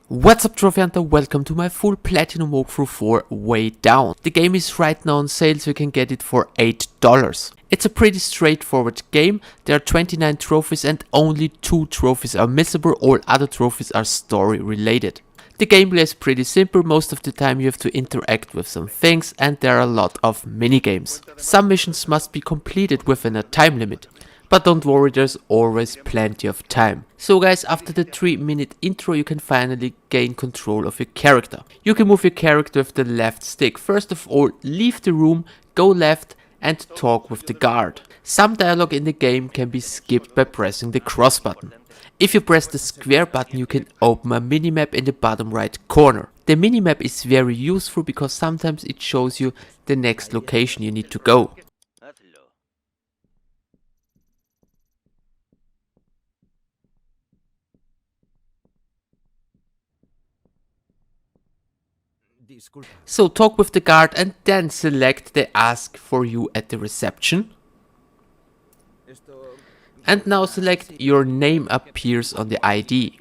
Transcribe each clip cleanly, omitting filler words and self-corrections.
What's up, Trophy Hunter? Welcome to my full platinum walkthrough for Way Down. The game is right now on sale, so you can get it for $8. It's a pretty straightforward game. There are 29 trophies and only 2 trophies are missable, all other trophies are story related. The gameplay is pretty simple. Most of the time you have to interact with some things and there are a lot of minigames. Some missions must be completed within a time limit. But don't worry, there's always plenty of time. So guys, after the 3-minute intro you can finally gain control of your character. You can move your character with the left stick. First of all, leave the room, go left and talk with the guard. Some dialogue in the game can be skipped by pressing the cross button. If you press the square button you can open a minimap in the bottom right corner. The minimap is very useful because sometimes it shows you the next location you need to go. So talk with the guard and then select the ask for you at the reception. And now select your name appears on the ID.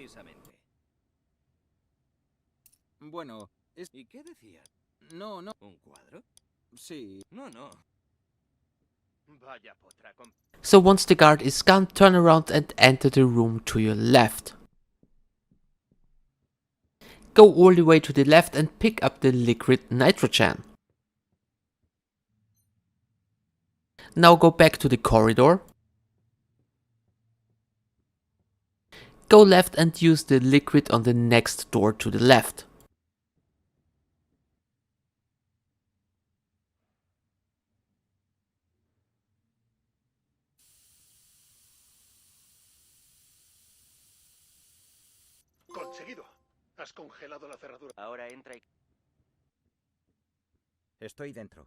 So once the guard is gone, turn around and enter the room to your left. Go all the way to the left and pick up the liquid nitrogen. Now go back to the corridor. Go left and use the liquid on the next door to the left. Conseguido. Has congelado la cerradura. Ahora entra y... Estoy dentro.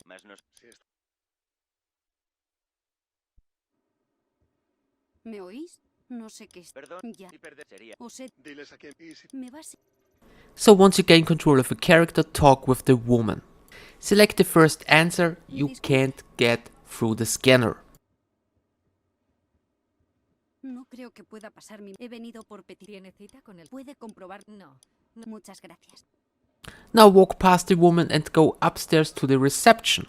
Más nos... Sí, ¿Me oís? No sé qué es. Perdón, Ya. y perder sería... O sé, diles a quién. Y si me vas... So once you gain control of a character, talk with the woman. Select the first answer. You can't get through the scanner. No creo que pueda pasar mi... He venido por pedir. ¿Tiene cita con él? ¿Puede comprobar? No. Muchas gracias. Now walk past the woman and go upstairs to the reception.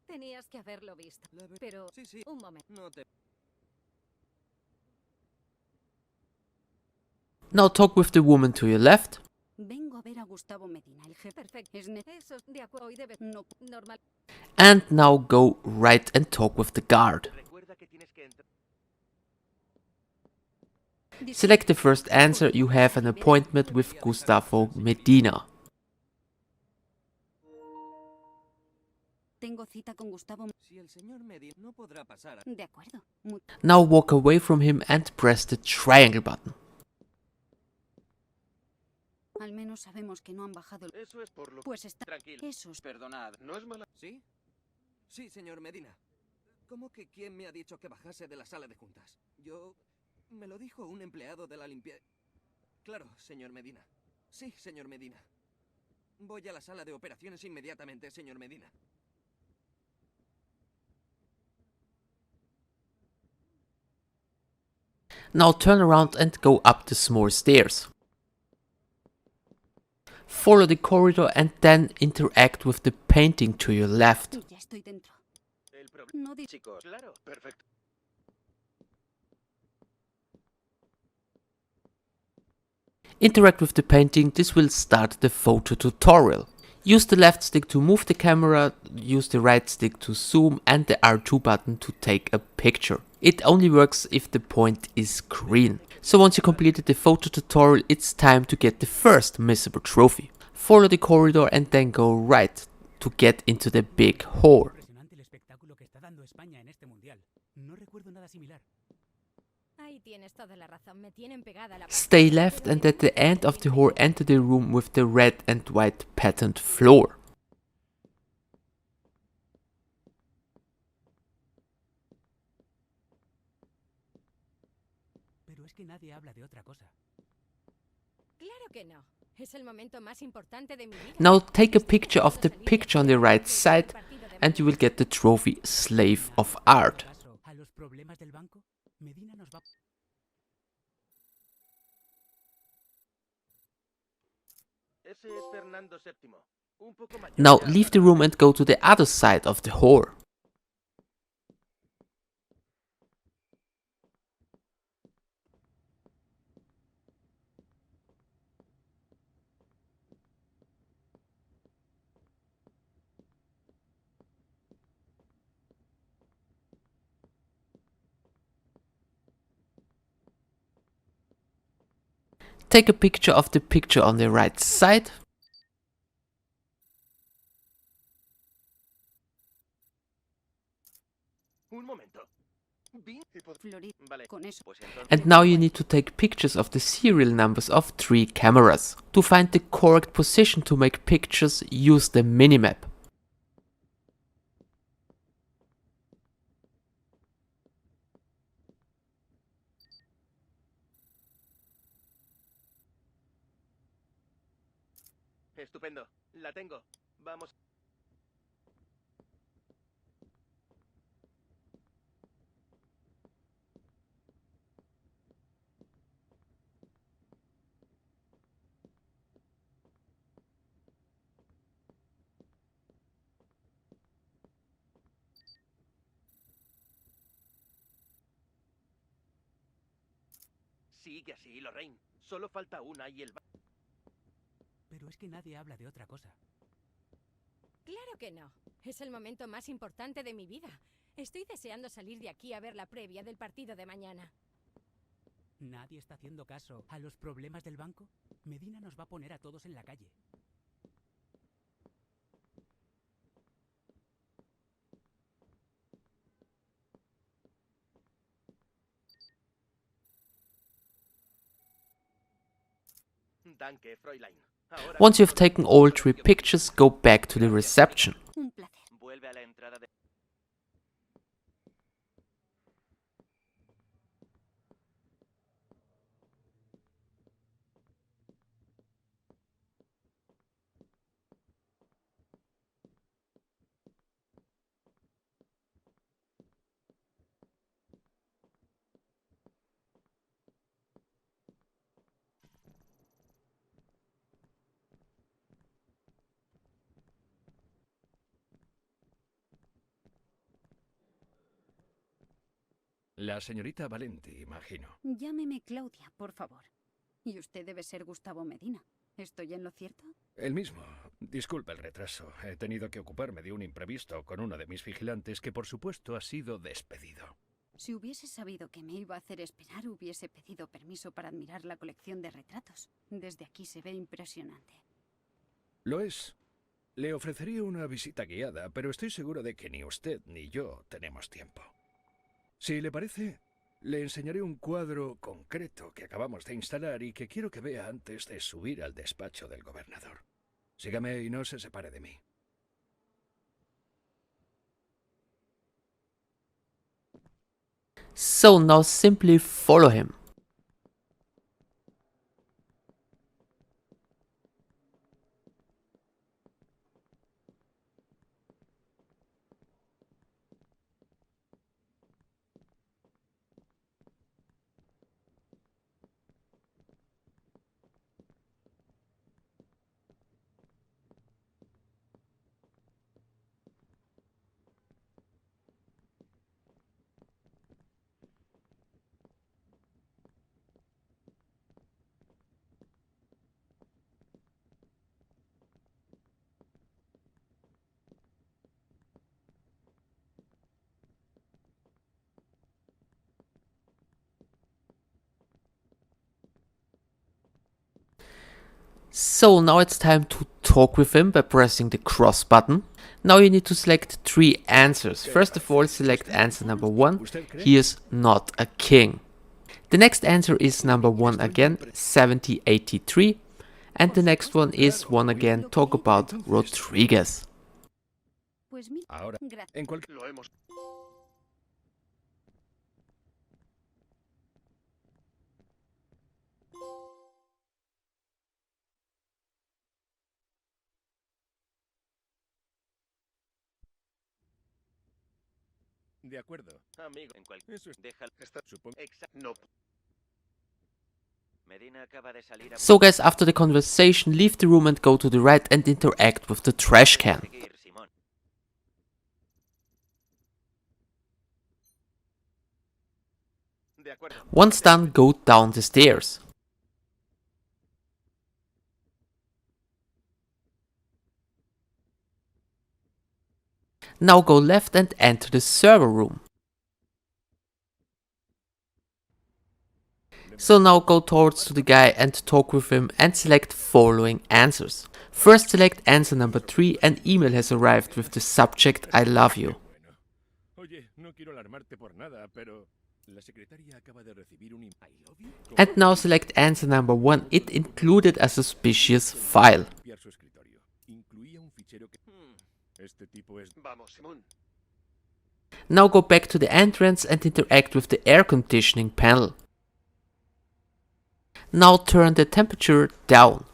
Tenías que haberlo visto. Pero... Sí. Un momento. No te... Now talk with the woman to your left. Vengo a ver a Gustavo Medina, el jefe. Perfecto. Es eso. De acuerdo. Hoy debe... No. Normal. And now go right and talk with the guard. Recuerda que tienes que entrar... Select the first answer. You have an appointment with Gustavo Medina. Tengo cita con Gustavo... Si el señor Medina no podrá pasar... De acuerdo. Now walk away from him and press the triangle button. Al menos sabemos que no han bajado el... eso es por lo que... Pues está... Tranquilo. Esos... Perdonad. No es mala. ¿Sí? Sí, señor Medina. ¿Cómo que quién me ha dicho que bajase de la sala de juntas? Yo... Me lo dijo un empleado de la limpieza... Claro, señor Medina. Sí, señor Medina. Voy a la sala de operaciones inmediatamente, señor Medina. Now turn around and go up the small stairs. Follow the corridor and then interact with the painting to your left. Ya estoy dentro. El problema... No di... Chicos, claro. Perfecto. Interact with the painting. This will start the photo tutorial. Use the left stick to move the camera, use the right stick to zoom and the R2 button to take a picture. It only works if the point is green. So once you completed the photo tutorial, it's time to get the first missable trophy. Follow the corridor and then go right to get into the big hall. Impresionante el espectáculo que está dando España en este mundial. No recuerdo nada similar. Ahí tienes toda la razón, me tienen pegada a la... Stay left and at the end of the hall enter the room with the red and white patterned floor. Pero es que nadie habla de otra cosa. Claro que no. Es el momento más importante de mi vida. Now take a picture of the picture on the right side and you will get the trophy Slave of Art. Caso a los problemas del banco, Medina nos va. Ese es Fernando VII. Un poco mayor. Now ya, leave the pero- room and go to the other side of the whore. Take a picture of the picture on the right side. Un momento. Vi- Florida. Vale. Con eso. Pues entonces. And now you need to take pictures of the serial numbers of 3 cameras. To find the correct position to make pictures, use the minimap. Estupendo. La tengo. Vamos. Sigue así, Lorraine. Solo falta una y el... Pero es que nadie habla de otra cosa. Claro que no. Es el momento más importante de mi vida. Estoy deseando salir de aquí a ver la previa del partido de mañana. Nadie está haciendo caso a los problemas del banco. Medina nos va a poner a todos en la calle. Danke, Fräulein. Ahora Once you've solo- taken all 3 pictures, go back to the reception. Un placer. Vuelve a la entrada de... La señorita Valenti, imagino. Llámeme Claudia, por favor. Y usted debe ser Gustavo Medina. ¿Estoy en lo cierto? El mismo. Disculpe el retraso. He tenido que ocuparme de un imprevisto con uno de mis vigilantes que por supuesto ha sido despedido. Si hubiese sabido que me iba a hacer esperar, hubiese pedido permiso para admirar la colección de retratos. Desde aquí se ve impresionante. Lo es. Le ofrecería una visita guiada, pero estoy seguro de que ni usted ni yo tenemos tiempo. Si le parece, le enseñaré un cuadro concreto que acabamos de instalar y que quiero que vea antes de subir al despacho del gobernador. Sígame y no se separe de mí. So now simply follow him. So now it's time to talk with him by pressing the cross button. Now you need to select 3 answers. First of all, select answer number 1. He is not a king. The next answer is number 1 again, 7083. And the next one is 1 again, talk about Rodriguez. Pues mira, Ahora, gracias. en cualquier... Lo hemos... De acuerdo. Amigo, en cualquier... Eso es... Déjalo. Supongo... No. Medina acaba de salir a... So guys, after the conversation, leave the room and go to the right and interact with the trash can. Seguir, Simón. De acuerdo. Once done, go down the stairs. Now go left and enter the server room. So now go towards to the guy and talk with him and select following answers. First select answer number 3, an email has arrived with the subject I love you. Bueno. Oye, no quiero alarmarte por nada, pero... La secretaria acaba de recibir un... I love you. And now select answer number 1, it included a suspicious file. Limpiar su escritorio. Incluía un fichero que... Este tipo es... Vamos, Simón. Now go back to the entrance and interact with the air conditioning panel. Now turn the temperature down.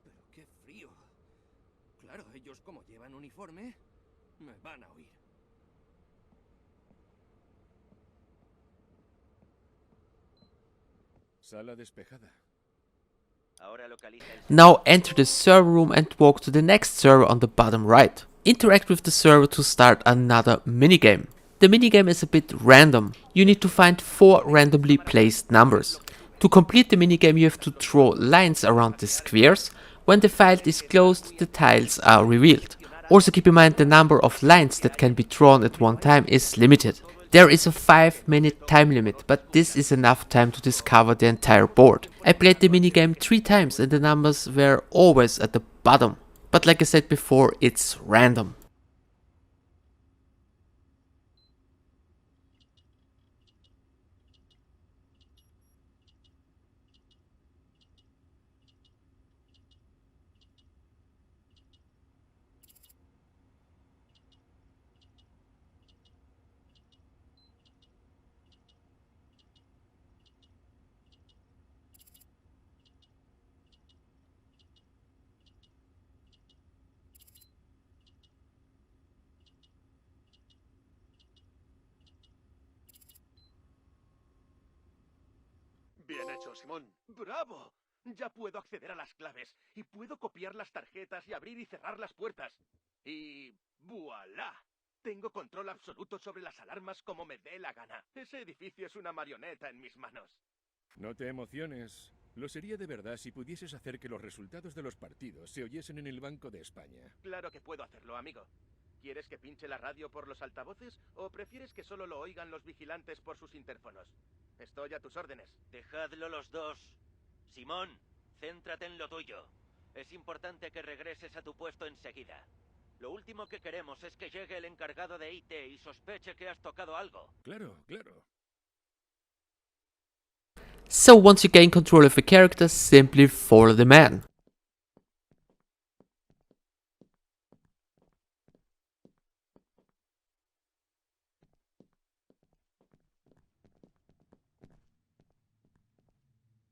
Pero qué frío. Claro, ellos como llevan uniforme, me van a oír. Sala despejada. Ahora localiza el... Now enter the server room and walk to the next server on the bottom right. Interact with the server to start another minigame. The minigame is a bit random. You need to find 4 randomly placed numbers. To complete the minigame you have to draw lines around the squares. When the file is closed, the tiles are revealed. Also keep in mind the number of lines that can be drawn at one time is limited. There is a 5-minute time limit, but this is enough time to discover the entire board. I played the minigame 3 times and the numbers were always at the bottom. But like I said before, it's random. Bien hecho, Simón. ¡Bravo! Ya puedo acceder a las claves y puedo copiar las tarjetas y abrir y cerrar las puertas. Y... ¡voilá! Tengo control absoluto sobre las alarmas como me dé la gana. Ese edificio es una marioneta en mis manos. No te emociones. Lo sería de verdad si pudieses hacer que los resultados de los partidos se oyesen en el Banco de España. Claro que puedo hacerlo, amigo. ¿Quieres que pinche la radio por los altavoces o prefieres que solo lo oigan los vigilantes por sus interfonos? Estoy a tus órdenes. Dejadlo los dos. Simón, céntrate en lo tuyo. Es importante que regreses a tu puesto enseguida. Lo último que queremos es que llegue el encargado de IT y sospeche que has tocado algo. Claro, claro. So once you gain control of a character, simply follow the man.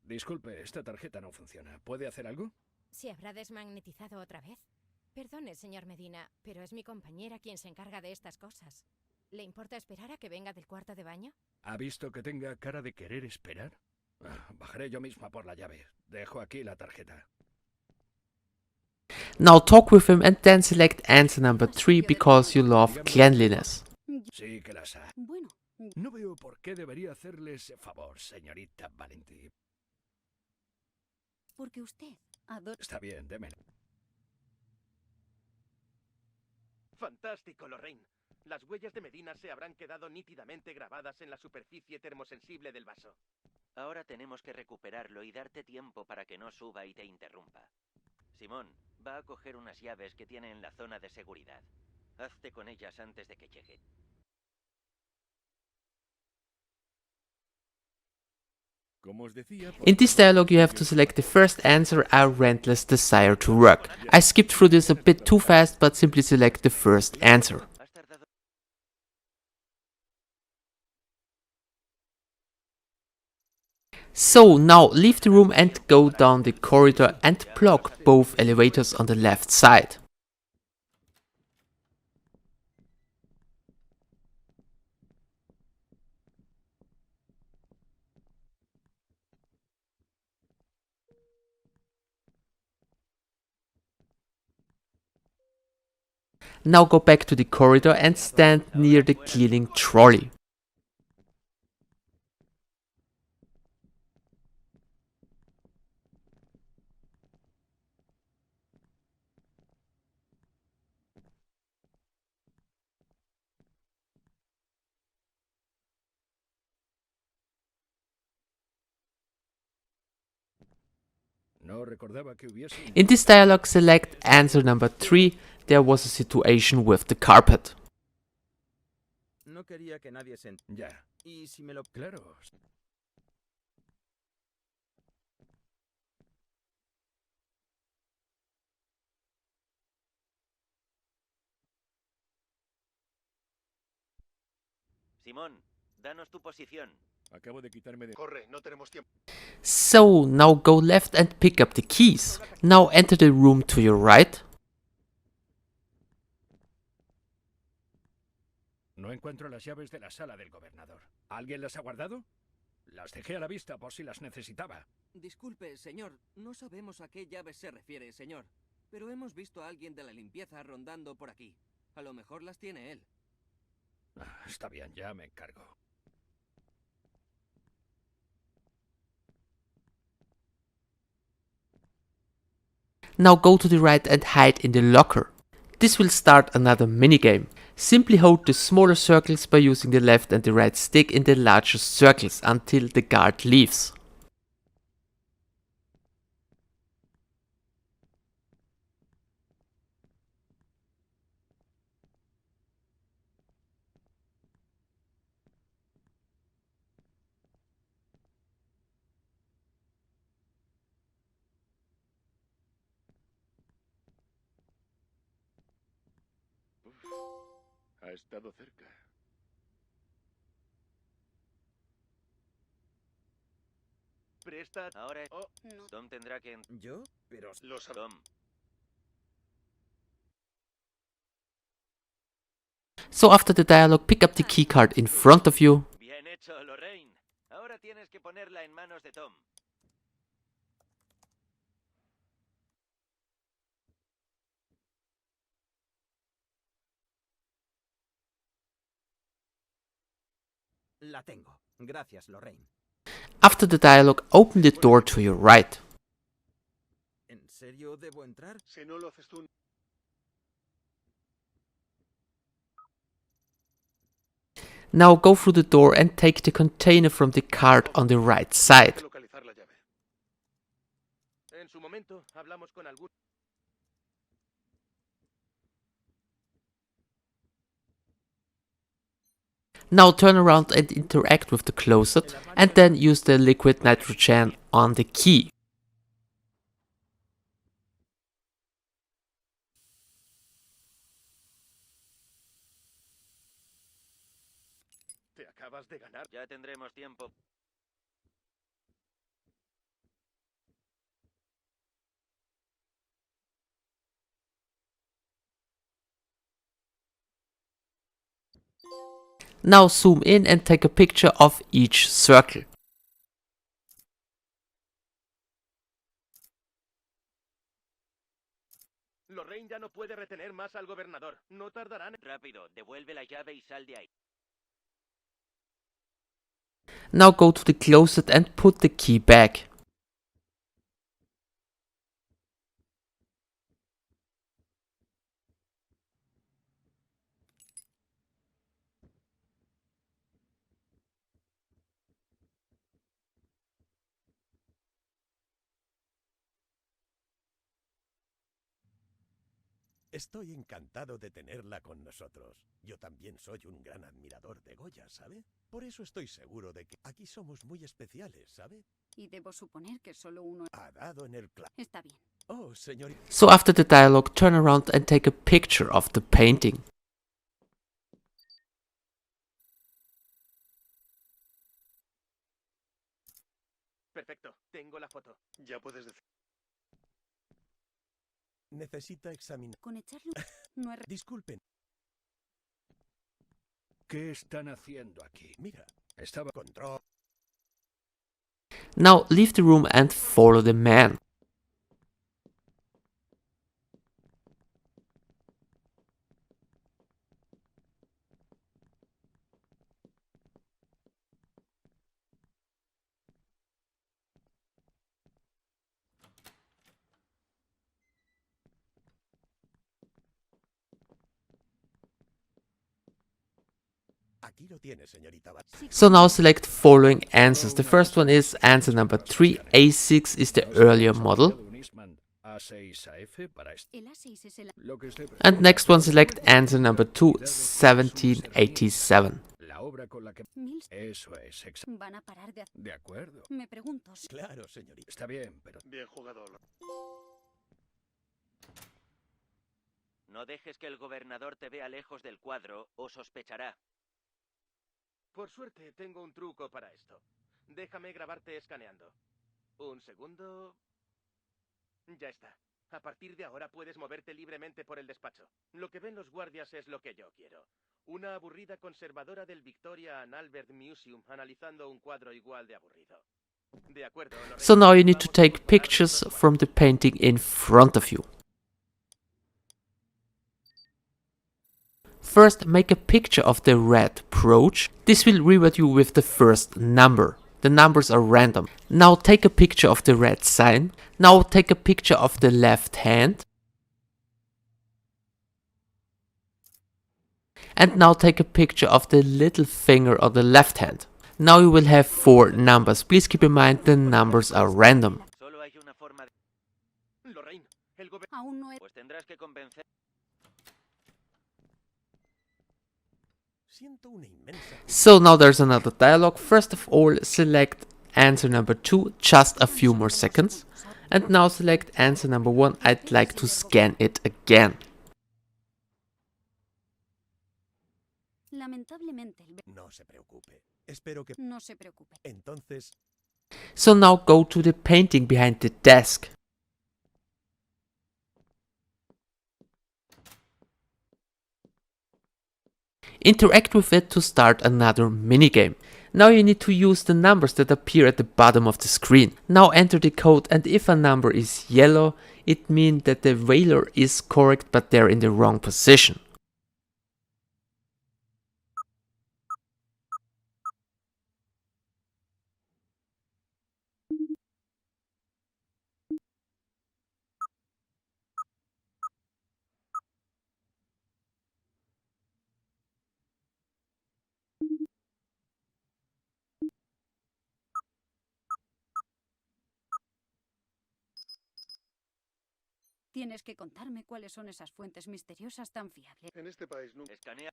Disculpe, esta tarjeta no funciona. ¿Puede hacer algo? ¿Se habrá desmagnetizado otra vez? Perdone, señor Medina, pero es mi compañera quien se encarga de estas cosas. ¿Le importa esperar a que venga del cuarto de baño? ¿Ha visto que tenga cara de querer esperar? Bajaré yo misma por la llave. Dejo aquí la tarjeta. Now talk with him and then select answer number 3 because you love cleanliness. Sí que las ha. Bueno, No veo por qué debería hacerle ese favor, señorita Valentí. porque usted adora... Está bien, démelo. Fantástico, Lorraine. Las huellas de Medina se habrán quedado nítidamente grabadas en la superficie termosensible del vaso. Ahora tenemos que recuperarlo y darte tiempo para que no suba y te interrumpa. Simón, va a coger unas llaves que tiene en la zona de seguridad. Hazte con ellas antes de que llegue. Como os decía... In this dialogue you have to select the first answer, a relentless desire to work. I skipped through this a bit too fast, but simply select the first answer. Has tardado... So now leave the room and go down the corridor and block both elevators on the left side. Now go back to the corridor and stand near the cleaning trolley. No recordaba que hubiese... In this dialogue, select answer number 3. There was a situation with the carpet. No quería que nadie se... Ya, Y si me lo... claro. Simón, danos tu posición. Acabo de quitarme de... Corre, no tenemos tiempo. So now go left and pick up the keys. Now enter the room to your right. No encuentro las llaves de la sala del gobernador. ¿Alguien las ha guardado? Las dejé a la vista por si las necesitaba. Disculpe, señor, no sabemos a qué llaves se refiere, señor. Pero hemos visto a alguien de la limpieza rondando por aquí. A lo mejor las tiene él. Está bien, ya me encargo. Now go to the right and hide in the locker. This will start another minigame. Simply hold the smaller circles by using the left and the right stick in the larger circles until the guard leaves. Ha estado cerca. Presta. Ahora. Oh, Tom tendrá que. ¿Yo? Pero... lo sabes. Tom. So after the dialogue, pick up the keycard in front of you. Bien hecho, Lorraine. Ahora tienes que ponerla en manos de Tom. La tengo. Gracias, Lorraine. After the dialogue, open the door to your right. ¿En serio debo entrar? Si no lo haces tú, Now go through the door and take the container from the cart on the right side. hay que localizar la llave. En su momento, hablamos con algún. Now turn around and interact with the closet and then use the liquid nitrogen on the key. Te acabas de ganar. Ya tendremos tiempo. Now zoom in and take a picture of each circle. Lorraine ya no puede retener más al gobernador. No tardarán. Rápido, devuelve la llave y sal de ahí. Now go to the closet and put the key back. Estoy encantado de tenerla con nosotros. Yo también soy un gran admirador de Goya, ¿sabe? Por eso estoy seguro de que aquí somos muy especiales, ¿sabe? Y debo suponer que solo uno... Ha dado en el clavo. Está bien. Oh, señorita. So after the dialogue, turn around and take a picture of the painting. Perfecto, tengo la foto. Ya puedes decir. Necesita examinar. Con echarle no es... Disculpen, ¿Qué están haciendo aquí? mira, Estaba... control. Now leave the room and follow the man. Aquí lo tiene, señorita. So now select following answers. The first one is answer number 3. A6 is the earlier model. Un Eastman A6AF para El A6 es el... lo que estoy... And next one select answer number 2, 1787. La obra con la que... Mil... Eso es, exacto. Van a parar de... De acuerdo. Me pregunto... Claro, señorita. Está bien, pero... Bien jugado. No dejes que el gobernador te vea lejos del cuadro o sospechará. Por suerte, tengo un truco para esto. Déjame grabarte escaneando. Un segundo. Ya está. A partir de ahora puedes moverte libremente por el despacho. Lo que ven los guardias es lo que yo quiero. Una aburrida conservadora del Victoria and Albert Museum analizando un cuadro igual de aburrido. De acuerdo, Lorraine. So now you need to take pictures from the painting in front of you. First, make a picture of the red brooch. This will reward you with the first number. The numbers are random. Now take a picture of the red sign. Now take a picture of the left hand. And now take a picture of the little finger on the left hand. Now you will have 4 numbers. Please keep in mind the numbers are random. Solo hay una forma de... Lorraine, el gobernador... Aún no he... Pues tendrás que convencer... Siento una inmensa. So now there's another dialogue. First of all, select answer number 2, just a few more seconds. And now select answer number 1, I'd like to scan it again. Lamentablemente el... No se preocupe. Espero que... No se preocupe. Entonces, So now go to the painting behind the desk. Interact with it to start another minigame. Now you need to use the numbers that appear at the bottom of the screen. Now enter the code, and if a number is yellow, it means that the whaler is correct but they're in the wrong position. Tienes que contarme cuáles son esas fuentes misteriosas tan fiables. En este país nunca. Escanea...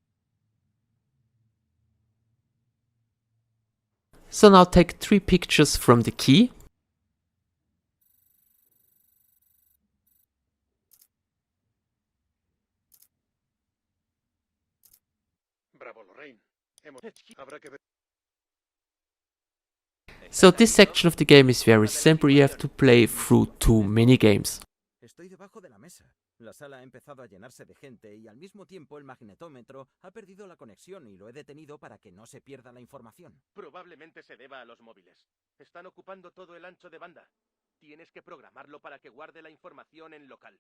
So now take 3 pictures from the key. Bravo, Lorraine. Habrá que ver. So this section of the game is very simple. You have to play through 2 minigames. Estoy debajo de la mesa. La sala ha empezado a llenarse de gente y al mismo tiempo el magnetómetro ha perdido la conexión y lo he detenido para que no se pierda la información. Probablemente se deba a los móviles. Están ocupando todo el ancho de banda. Tienes que programarlo para que guarde la información en local.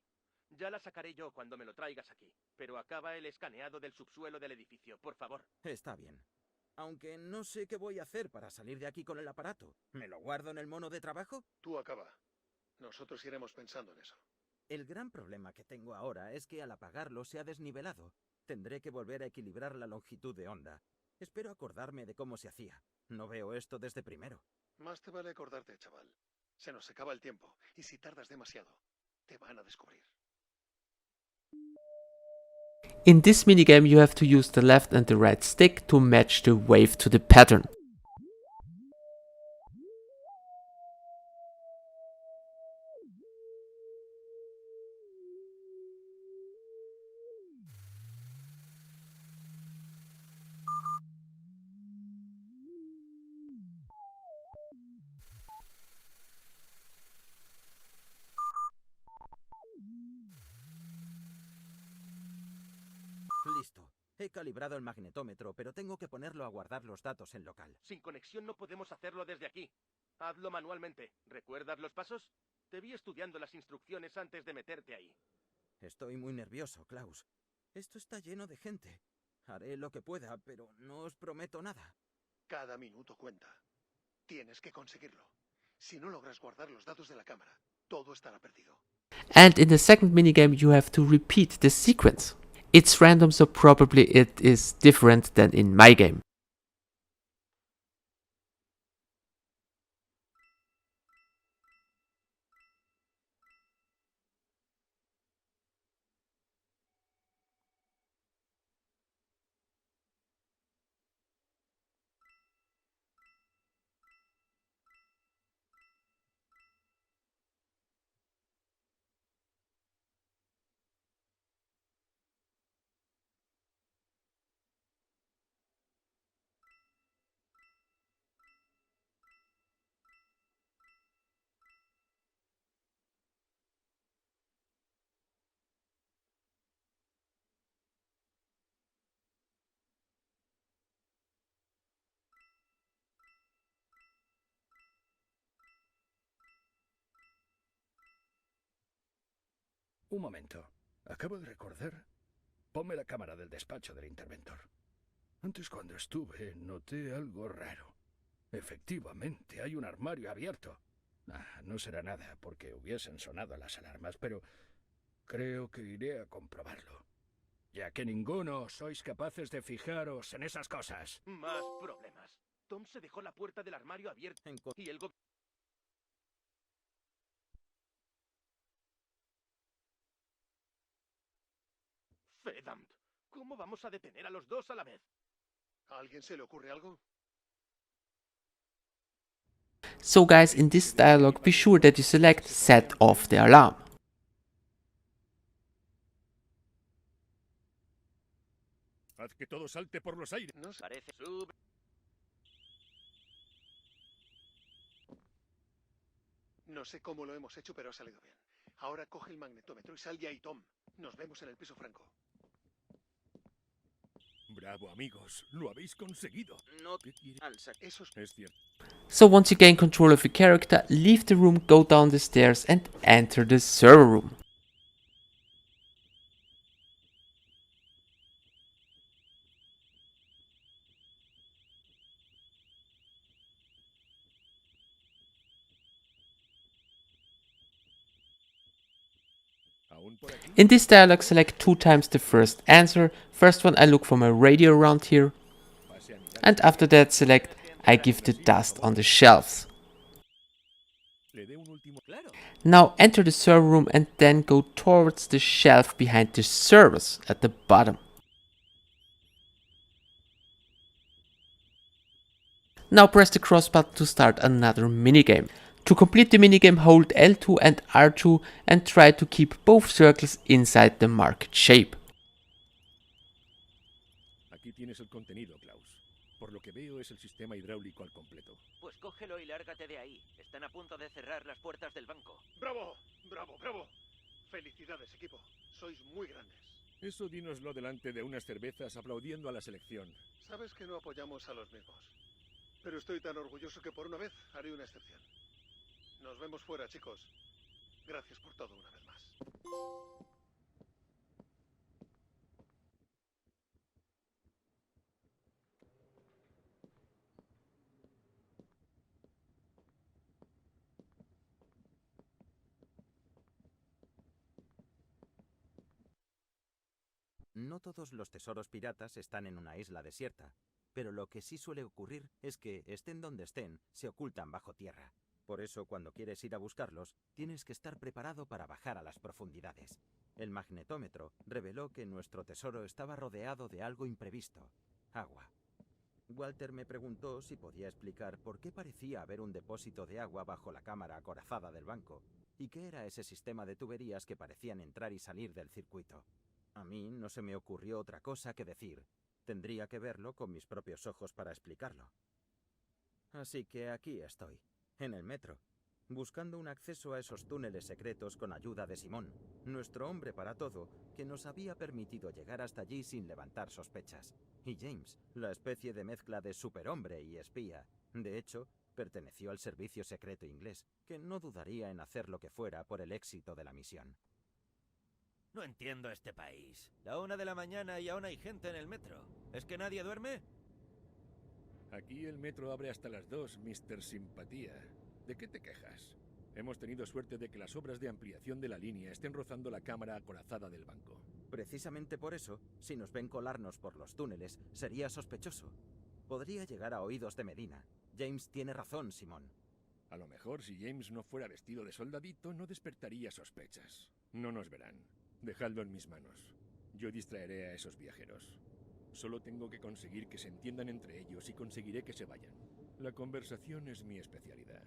Ya la sacaré yo cuando me lo traigas aquí. Pero acaba el escaneado del subsuelo del edificio, por favor. Está bien. Aunque no sé qué voy a hacer para salir de aquí con el aparato. ¿Me lo guardo en el mono de trabajo? Tú acaba. Nosotros iremos pensando en eso. El gran problema que tengo ahora es que al apagarlo se ha desnivelado. Tendré que volver a equilibrar la longitud de onda. Espero acordarme de cómo se hacía. No veo esto desde primero. Más te vale acordarte, chaval. Se nos acaba el tiempo, y si tardas demasiado, te van a descubrir. In this minigame you have to use the left and the right stick to match the wave to the pattern. visto. He calibrado el magnetómetro, pero tengo que ponerlo a guardar los datos en local. Sin conexión no podemos hacerlo desde aquí. Hazlo manualmente. ¿Recuerdas los pasos? Te vi estudiando las instrucciones antes de meterte ahí. Estoy muy nervioso, Klaus. Esto está lleno de gente. Haré lo que pueda, pero no os prometo nada. Cada minuto cuenta. Tienes que conseguirlo. Si no logras guardar los datos de la cámara, todo estará perdido. And in the second minigame you have to repeat the sequence. It's random, so probably it is different than in my game. Un momento. Acabo de recordar. Ponme la cámara del despacho del interventor. Antes cuando estuve, noté algo raro. Efectivamente, hay un armario abierto. No será nada, porque hubiesen sonado las alarmas, pero creo que iré a comprobarlo. Ya que ninguno sois capaces de fijaros en esas cosas. Más problemas. Tom se dejó la puerta del armario abierta y el Fedammt. ¿Cómo vamos a detener a los dos a la vez? ¿A alguien se le ocurre algo? So guys, in this dialogue be sure that you select set off the alarm. Haz que todo salte por los aires. No sé. Parece sub. No sé cómo lo hemos hecho, pero ha salido bien. Ahora coge el magnetómetro y sal de ahí, Tom. Nos vemos en el piso franco. Bravo, amigos. Lo habéis conseguido. No ¿Qué quiere? Eso Es cierto. So once you gain control of your character, leave the room, go down the stairs and enter the server room. ¿Aún por aquí? In this dialogue select 2 times the first answer. First one, I look for my radio around here. Pase a mirar. And after that select I give the dust on the shelves. Le dé un último. Claro. Now enter the server room and then go towards the shelf behind the servers at the bottom. Now press the cross button to start another minigame. To complete the minigame, hold L2 and R2 and try to keep both circles inside the marked shape. Aquí tienes el contenido, Klaus. Por lo que veo es el sistema hidráulico al completo. Pues cógelo y lárgate de ahí. Están a punto de cerrar las puertas del banco. ¡Bravo! ¡Bravo, bravo! Felicidades, equipo. Sois muy grandes. Eso dínoslo delante de unas cervezas aplaudiendo a la selección. Sabes que no apoyamos a los mismos. Pero estoy tan orgulloso que por una vez haré una excepción. Nos vemos fuera, chicos. Gracias por todo una vez más. No todos los tesoros piratas están en una isla desierta, pero lo que sí suele ocurrir es que, estén donde estén, se ocultan bajo tierra. Por eso, cuando quieres ir a buscarlos, tienes que estar preparado para bajar a las profundidades. El magnetómetro reveló que nuestro tesoro estaba rodeado de algo imprevisto: agua. Walter me preguntó si podía explicar por qué parecía haber un depósito de agua bajo la cámara acorazada del banco, y qué era ese sistema de tuberías que parecían entrar y salir del circuito. A mí no se me ocurrió otra cosa que decir: tendría que verlo con mis propios ojos para explicarlo. Así que aquí estoy, en el metro, buscando un acceso a esos túneles secretos con ayuda de Simón, nuestro hombre para todo, que nos había permitido llegar hasta allí sin levantar sospechas. Y James, la especie de mezcla de superhombre y espía. De hecho, perteneció al servicio secreto inglés, que no dudaría en hacer lo que fuera por el éxito de la misión. No entiendo este país. La 1 de la mañana y aún hay gente en el metro. ¿Es que nadie duerme? Aquí el metro abre hasta las 2, Mr. Simpatía. ¿De qué te quejas? Hemos tenido suerte de que las obras de ampliación de la línea estén rozando la cámara acorazada del banco. Precisamente por eso, si nos ven colarnos por los túneles, sería sospechoso. Podría llegar a oídos de Medina. James tiene razón, Simón. A lo mejor si James no fuera vestido de soldadito, no despertaría sospechas. No nos verán. Dejadlo en mis manos. Yo distraeré a esos viajeros. Solo tengo que conseguir que se entiendan entre ellos y conseguiré que se vayan. La conversación es mi especialidad.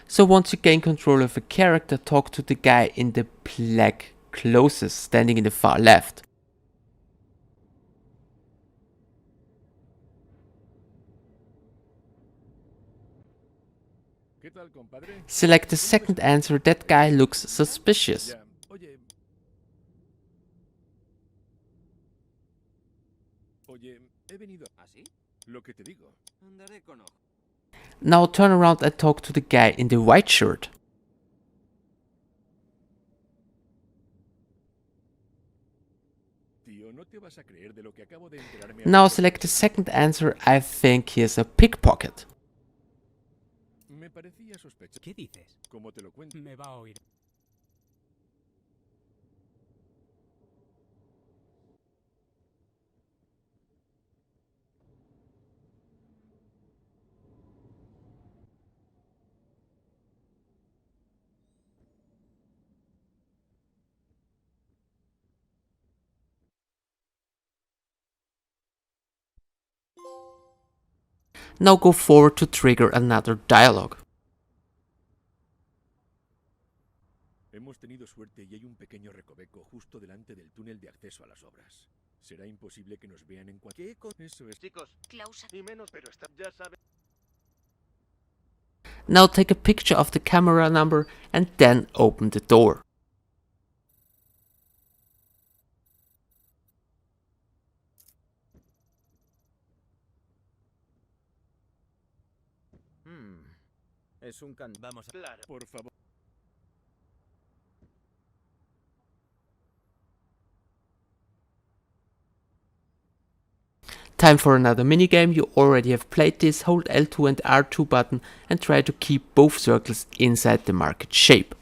So once you gain control of a character, talk to the guy in the black clothes standing in the far left. ¿Qué tal, compadre? Select the second answer. That guy looks suspicious. Ya. Oye, he venido... ¿Así? Lo que te digo. Andaré con ojo. Now turn around and talk to the guy in the white shirt. Tío, no te vas a creer de lo que acabo de enterarme. Now select the second answer. I think he is a pickpocket. Me parecía sospechoso. ¿Qué dices? Como te lo cuento. Me va a oír. Now go forward to trigger another dialogue. Hemos tenido suerte y hay un pequeño recoveco justo delante del túnel de acceso a las obras. Será imposible que nos vean en cualquier... Eso es... Chicos, y menos, pero está... Ya saben. Now take a picture of the camera number and then open the door. Es un can... Vamos a... Claro. Por favor. Time for another minigame. You already have played this. Hold L2 and R2 button and try to keep both circles inside the marked shape.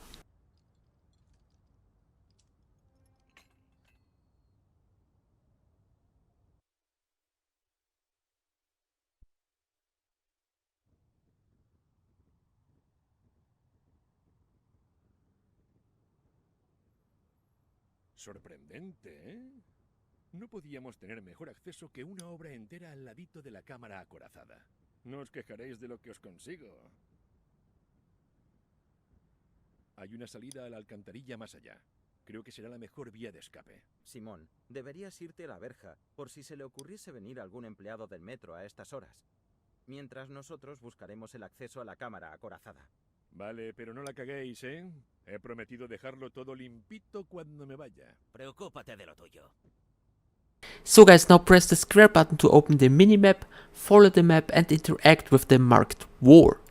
Sorprendente, ¿eh? No podíamos tener mejor acceso que una obra entera al ladito de la cámara acorazada. No os quejaréis de lo que os consigo. Hay una salida a la alcantarilla más allá. Creo que será la mejor vía de escape. Simón, deberías irte a la verja, por si se le ocurriese venir algún empleado del metro a estas horas. Mientras nosotros buscaremos el acceso a la cámara acorazada. Vale, pero no la caguéis, ¿eh? He prometido dejarlo todo limpito cuando me vaya. Preocúpate de lo tuyo. So guys, now press the square button to open the minimap, follow the map and interact with the marked war.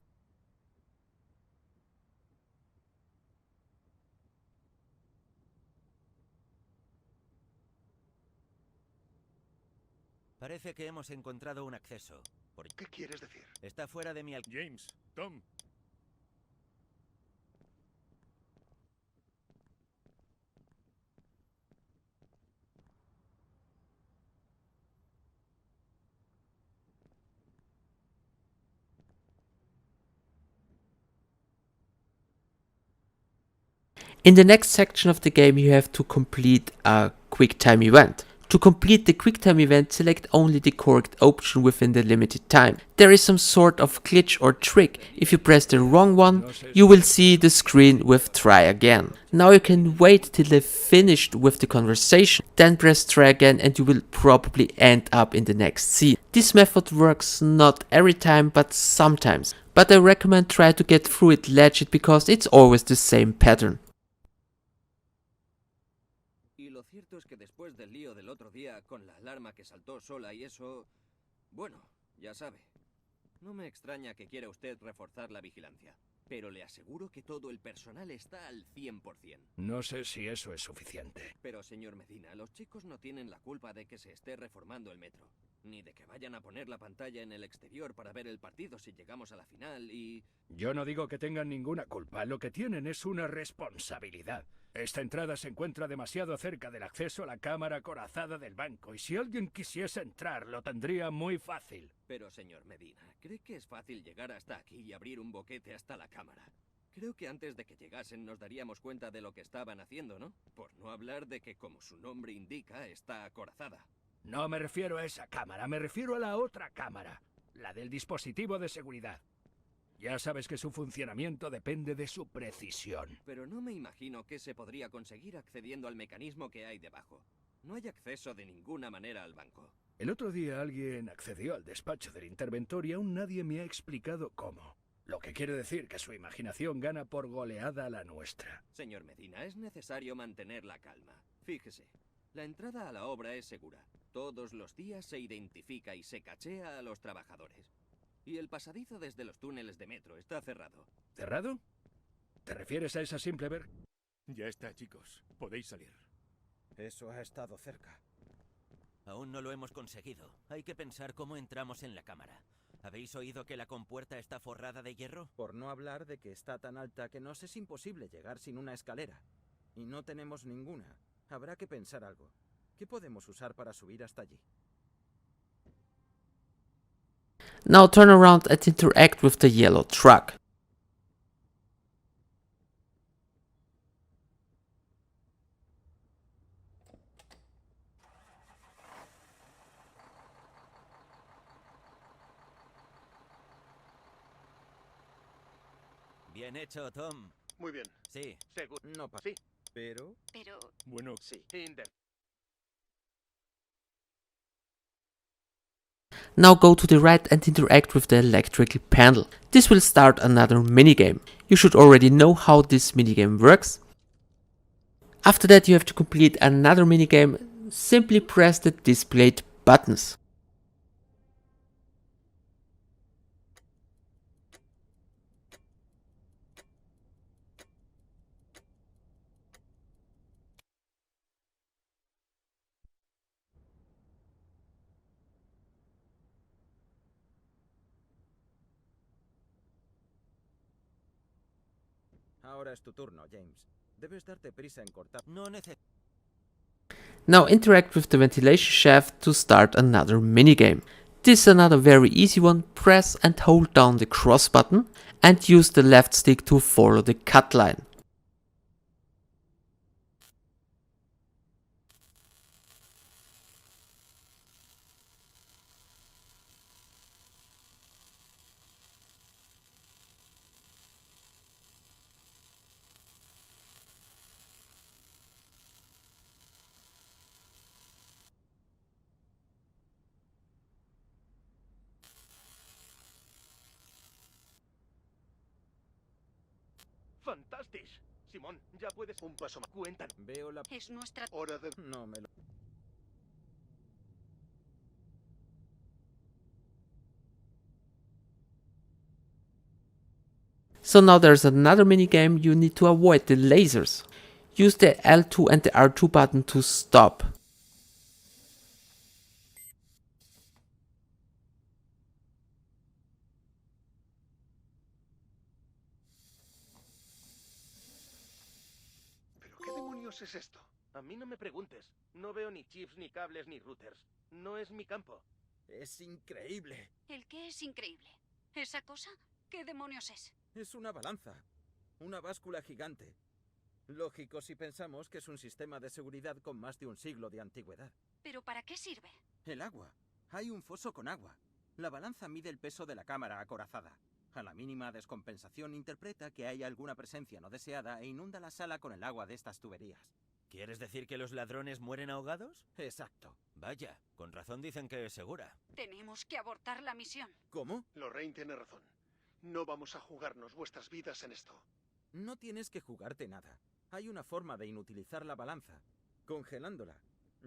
Parece que hemos encontrado un acceso. ¿Qué quieres decir? Está fuera de mi James, Tom. In the next section of the game you have to complete a quick time event. To complete the QuickTime event, select only the correct option within the limited time. There is some sort of glitch or trick. If you press the wrong one, you will see the screen with try again. Now you can wait till they've finished with the conversation, then press try again and you will probably end up in the next scene. This method works not every time but sometimes, but I recommend try to get through it legit because it's always the same pattern. Y lo cierto es que después del lío del otro día con la alarma que saltó sola y eso... Bueno, ya sabe. No me extraña que quiera usted reforzar la vigilancia, pero le aseguro que todo el personal está al 100%. No sé si eso es suficiente. Pero, señor Medina, los chicos no tienen la culpa de que se esté reformando el metro, ni de que vayan a poner la pantalla en el exterior para ver el partido si llegamos a la final y... Yo no digo que tengan ninguna culpa, lo que tienen es una responsabilidad. Esta entrada se encuentra demasiado cerca del acceso a la cámara acorazada del banco, y si alguien quisiese entrar, lo tendría muy fácil. Pero, señor Medina, ¿cree que es fácil llegar hasta aquí y abrir un boquete hasta la cámara? Creo que antes de que llegasen nos daríamos cuenta de lo que estaban haciendo, ¿no? Por no hablar de que, como su nombre indica, está acorazada. No me refiero a esa cámara, me refiero a la otra cámara, la del dispositivo de seguridad. Ya sabes que su funcionamiento depende de su precisión. Pero no me imagino qué se podría conseguir accediendo al mecanismo que hay debajo. No hay acceso de ninguna manera al banco. El otro día alguien accedió al despacho del interventor y aún nadie me ha explicado cómo. Lo que quiere decir que su imaginación gana por goleada a la nuestra. Señor Medina, es necesario mantener la calma. Fíjese, la entrada a la obra es segura. Todos los días se identifica y se cachea a los trabajadores. Y el pasadizo desde los túneles de metro está cerrado. ¿Cerrado? ¿Te refieres a esa simple ver? Ya está, chicos. Podéis salir. Eso ha estado cerca. Aún no lo hemos conseguido. Hay que pensar cómo entramos en la cámara. ¿Habéis oído que la compuerta está forrada de hierro? Por no hablar de que está tan alta que nos es imposible llegar sin una escalera. Y no tenemos ninguna. Habrá que pensar algo. ¿Qué podemos usar para subir hasta allí? Now turn around and interact with the yellow truck. Bien hecho, Tom. Muy bien. Sí. Seguro. No pasa. Sí. Pero... Bueno, Sí. Now go to the right and interact with the electrical panel. This will start another minigame. You should already know how this minigame works. After that you have to complete another minigame. Simply press the displayed buttons. Ahora es tu turno, James. Debes darte prisa en cortar. No necesito... Now interact with the ventilation shaft to start another minigame. This is another very easy one. Press and hold down the cross button and use the left stick to follow the cut line. ¡Fantástico! Simón, ya puedes... Un paso más. Cuentan. Veo la... Es nuestra... Hora de... No me lo... So now there's another minigame. You need to avoid the lasers. Use the L2 and the R2 button to stop. ¿Pero qué demonios es esto? A mí no me preguntes. No veo ni chips, ni cables, ni routers. No es mi campo. Es increíble. ¿El qué es increíble? ¿Esa cosa? ¿Qué demonios es? Es una balanza. Una báscula gigante. Lógico si pensamos que es un sistema de seguridad con más de un siglo de antigüedad. ¿Pero para qué sirve? El agua. Hay un foso con agua. La balanza mide el peso de la cámara acorazada. A la mínima descompensación interpreta que hay alguna presencia no deseada e inunda la sala con el agua de estas tuberías. ¿Quieres decir que los ladrones mueren ahogados? Exacto. Vaya, con razón dicen que es segura. Tenemos que abortar la misión. ¿Cómo? Lorraine tiene razón. No vamos a jugarnos vuestras vidas en esto. No tienes que jugarte nada. Hay una forma de inutilizar la balanza. Congelándola.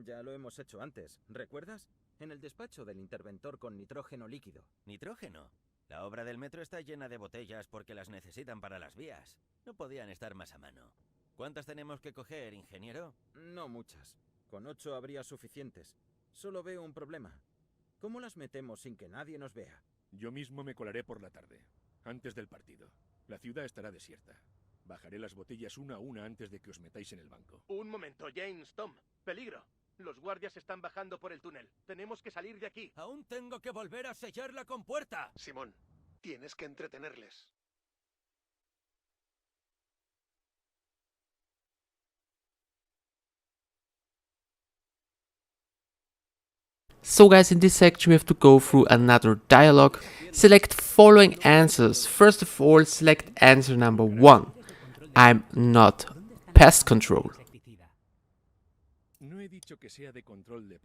Ya lo hemos hecho antes, ¿recuerdas? En el despacho del interventor con nitrógeno líquido. ¿Nitrógeno? La obra del metro está llena de botellas porque las necesitan para las vías. No podían estar más a mano. ¿Cuántas tenemos que coger, ingeniero? No muchas. Con 8 habría suficientes. Solo veo un problema. ¿Cómo las metemos sin que nadie nos vea? Yo mismo me colaré por la tarde, antes del partido. La ciudad estará desierta. Bajaré las botellas una a una antes de que os metáis en el banco. Un momento, James, Tom. Peligro. Los guardias están bajando por el túnel. Tenemos que salir de aquí. Aún tengo que volver a sellar la compuerta. Simón, tienes que entretenerles. So guys, in this section we have to go through another dialogue. Select following answers. First of all, select answer number 1. I'm not pest control. No he dicho que sea de control de...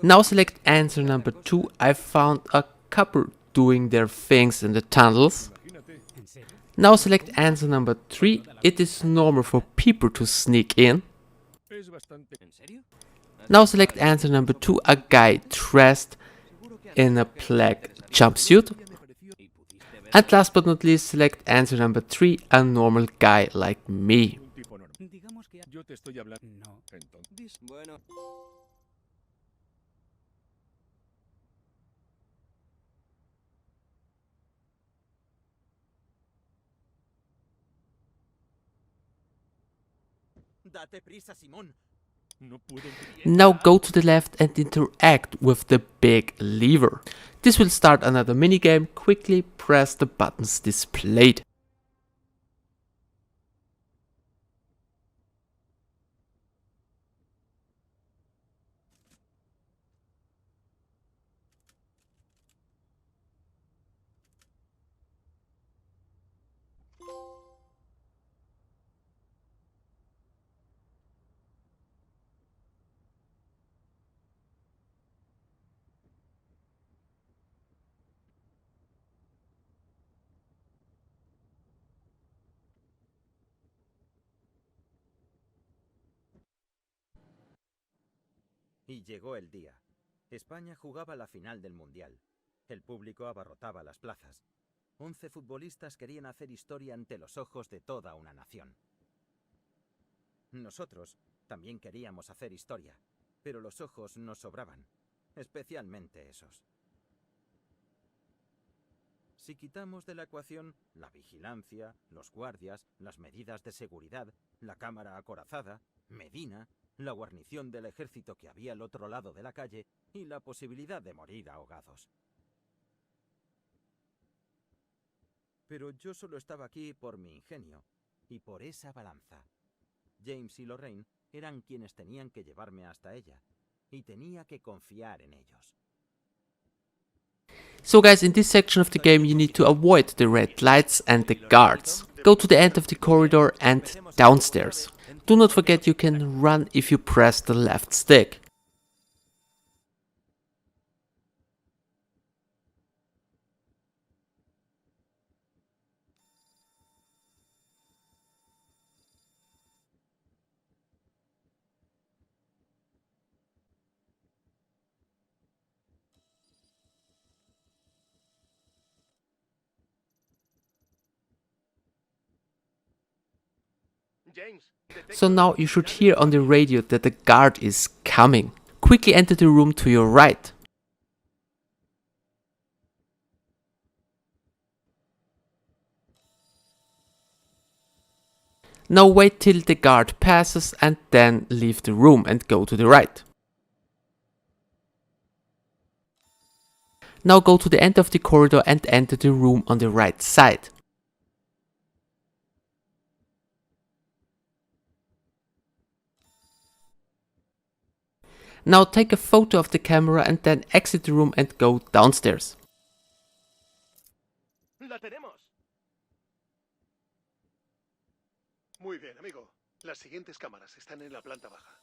Now select answer number 2. I found a couple doing their things in the tunnels. Now select answer number 3. It is normal for people to sneak in. Es bastante... ¿En serio? Now select answer number 2. A guy dressed in a black jumpsuit. And last but not least, select answer number 3. A normal guy like me. Un tipo normal. Digamos que... Yo te estoy hablando... No. Entonces... Bueno. Date prisa, Simón. No puedo... Now go to the left and interact with the big lever. This will start another minigame. Quickly press the buttons displayed. Y llegó el día. España jugaba la final del Mundial. El público abarrotaba las plazas. 11 futbolistas querían hacer historia ante los ojos de toda una nación. Nosotros también queríamos hacer historia, pero los ojos nos sobraban, especialmente esos. Si quitamos de la ecuación la vigilancia, los guardias, las medidas de seguridad, la cámara acorazada, Medina, la guarnición del ejército que había al otro lado de la calle y la posibilidad de morir ahogados. Pero yo solo estaba aquí por mi ingenio y por esa balanza. James y Lorraine eran quienes tenían que llevarme hasta ella, y tenía que confiar en ellos. So guys, in this section of the game you need to avoid the red lights and the guards. Go to the end of the corridor and downstairs. Do not forget you can run if you press the left stick. James, So now you should hear on the radio that the guard is coming. Quickly enter the room to your right. Now wait till the guard passes and then leave the room and go to the right. Now go to the end of the corridor and enter the room on the right side. Now take a photo of the camera and then exit the room and go downstairs. ¡La tenemos! Muy bien, amigo. Las siguientes cámaras están en la planta baja.